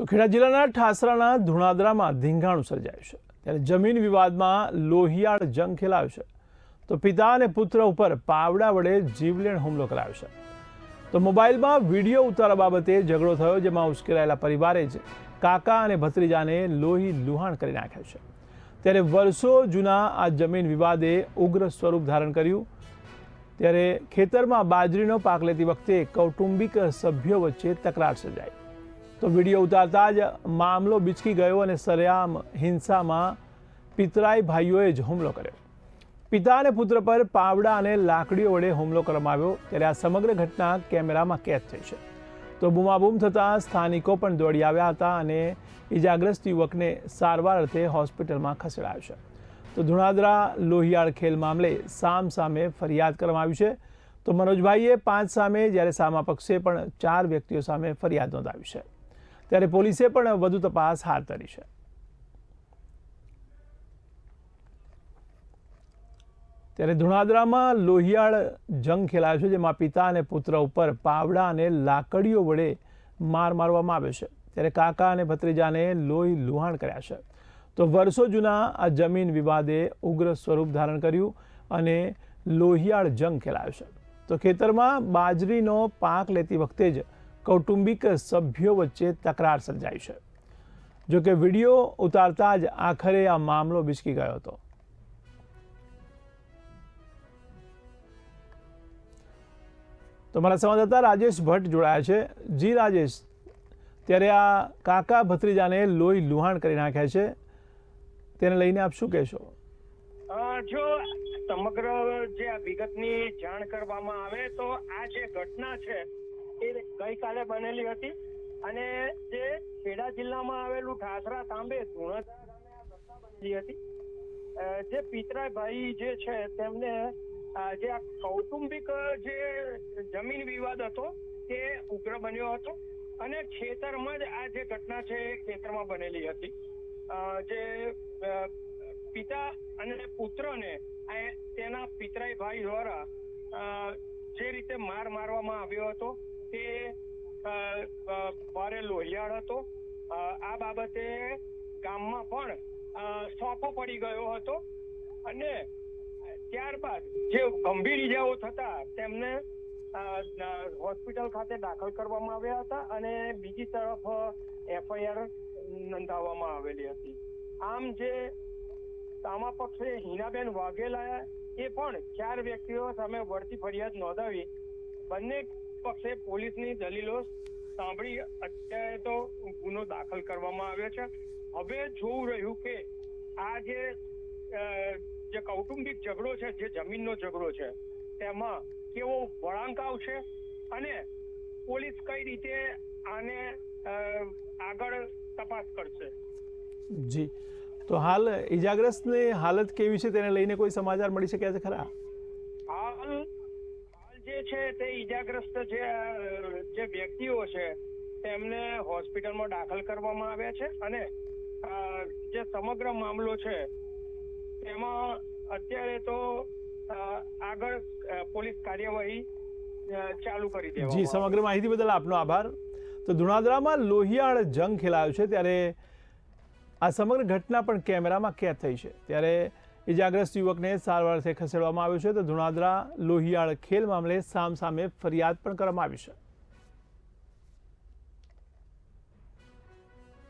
તો ખેડા જિલ્લાના ઠાસરાના ધુણાદરામાં ધીંગાણું સર્જાયું છે। ત્યારે જમીન વિવાદમાં લોહિયાળ જંગ ખેલાયો છે। તો પિતા અને પુત્ર ઉપર પાવડા વડે જીવલેણ હુમલો કરાયો છે। તો મોબાઈલમાં વિડીયો ઉતારવા બાબતે ઝઘડો થયો, જેમાં ઉશ્કેરાયેલા પરિવારે જ કાકા અને ભત્રીજાને લોહી લુહાણ કરી નાખ્યા છે। ત્યારે વર્ષો જૂના આ જમીન વિવાદે ઉગ્ર સ્વરૂપ ધારણ કર્યું। ત્યારે ખેતરમાં બાજરીનો પાક લેતી વખતે કૌટુંબિક સભ્યો વચ્ચે તકરાર સર્જાઈ। તો વિડીયો ઉતારતા જ મામલો બિચકી ગયો અને સરેઆમ હિંસામાં પિતરાઈ ભાઈઓએ જ હુમલો કર્યો। પિતા અને પુત્ર પર પાવડા અને લાકડીઓ વડે હુમલો કરવામાં આવ્યો। ત્યારે આ સમગ્ર ઘટના કેમેરામાં કેદ થઈ છે। તો બૂમાબૂમ થતાં સ્થાનિકો પણ દોડી આવ્યા હતા અને ઇજાગ્રસ્ત યુવકને સારવાર અર્થે હોસ્પિટલમાં ખસેડાયો છે। તો ધુણાદરા લોહિયાળ ખેલ મામલે સામે ફરિયાદ કરવામાં આવી છે। તો મનોજભાઈએ 5 સામે, જ્યારે સામા પક્ષે પણ 4 વ્યક્તિઓ સામે ફરિયાદ નોંધાવી છે। ત્યારે પોલીસે પણ વધુ તપાસ હાથ ધરી છે। ત્યારે ધુણાદરામાં લોહિયાળ જંગ ખેલાયો છે, જેમાં પિતા અને પુત્ર ઉપર પાવડા અને લાકડીઓ વડે માર મારવામાં આવ્યો છે। ત્યારે કાકા અને ભત્રીજાને લોહી લુહાણ કર્યા છે। તો વર્ષો જૂના આ જમીન વિવાદે ઉગ્ર સ્વરૂપ ધારણ કર્યું અને લોહિયાળ જંગ ખેલાયો છે। તો ખેતરમાં બાજરીનો પાક લેતી વખતે જ કૌટુંબિક સભ્યો વચ્ચે તકરાર સર્જાઈ છે। જો કે વિડીયો ઉતારતા જ આખરે આ મામલો બિચકી ગયો હતો। તો મારા સંવાદદાતા રાજેશ ભટ્ટ જોડાયા છે। જી રાજેશ, ત્યારે આ કાકા ભત્રીજાને લોહી લુહાણ કરી નાખ્યા છે, તેને લઈને આપ શું કહેશો? જો સમગ્ર જે આ વિગતની જાણ કરવામાં આવે તો આ જે ઘટના છે એ ગઈકાલે બનેલી હતી અને જે ખેડા જિલ્લામાં આવેલું ઠાસરા તાંબે ધુણાદરા ગામે આ ઘટના બનેલી હતી। જે પિતરાઈ ભાઈ જે છે તેમને જે આ કૌટુંબિક જે જમીન વિવાદ હતો તે ઉગ્ર બન્યો હતો અને ખેતરમાં જ આ જે ઘટના છે એ ખેતરમાં બનેલી હતી। જે પિતા અને પુત્રને તેના પિતરાઈ ભાઈ દ્વારા જે રીતે માર મારવામાં આવ્યો હતો તે ભારે લોહિયાળ હતો। આ બાબતે ગામમાં પણ સોંપો પડી ગયો હતો અને ત્યારબાદ જે ગંભીર ઈજાઓ થતા તેમને હોસ્પિટલ ખાતે દાખલ કરવામાં આવ્યા હતા અને બીજી તરફ FIR નોંધાવવામાં આવેલી હતી। આમ જે સામા પક્ષે હિનાબેન વાઘેલા એ પણ 4 વ્યક્તિઓ સામે વળતી ફરિયાદ નોંધાવી બંને પક્ષે પોલીસની દલીલો સાંભળી અત્યારે તો ગુનો દાખલ કરવામાં આવ્યો છે। હવે જોવું રહ્યું કે આ જે કૌટુંબિક ઝઘડો છે, જે જમીનનો ઝઘડો છે, તેમાં કેવો વળાંક આવશે અને પોલીસ કઈ રીતે આને આગળ તપાસ કરશે। જી, તો હાલ ઇજાગ્રસ્તની હાલત કેવી છે તેને લઈને કોઈ સમાચાર મળી શક્યા છે ખરા? હાલ જે છે તે ઇજાગ્રસ્ત જે વ્યક્તિઓ છે તેમને હોસ્પિટલમાં દાખલ કરવામાં આવ્યા છે અને જે સમગ્ર મામલો છે તેમાં અત્યારે તો આગળ પોલીસ કાર્યવાહી ચાલુ કરી દેવામાં જી, સમગ્ર માહિતી બદલ આપનો આભાર। તો ધુણાદરામાં લોહિયાળ જંગ ખેલાયો છે, ત્યારે આ સમગ્ર ઘટના પણ કેમેરામાં કેદ થઈ છે। ત્યારે ઇજાગ્રસ્ત યુવકને સારવાર અર્થે ખસેડવામાં આવ્યો છે। તો ધુણાદરા લોહિયાળ ખેલ મામલે સામે ફરિયાદ પણ કરવામાં આવી છે।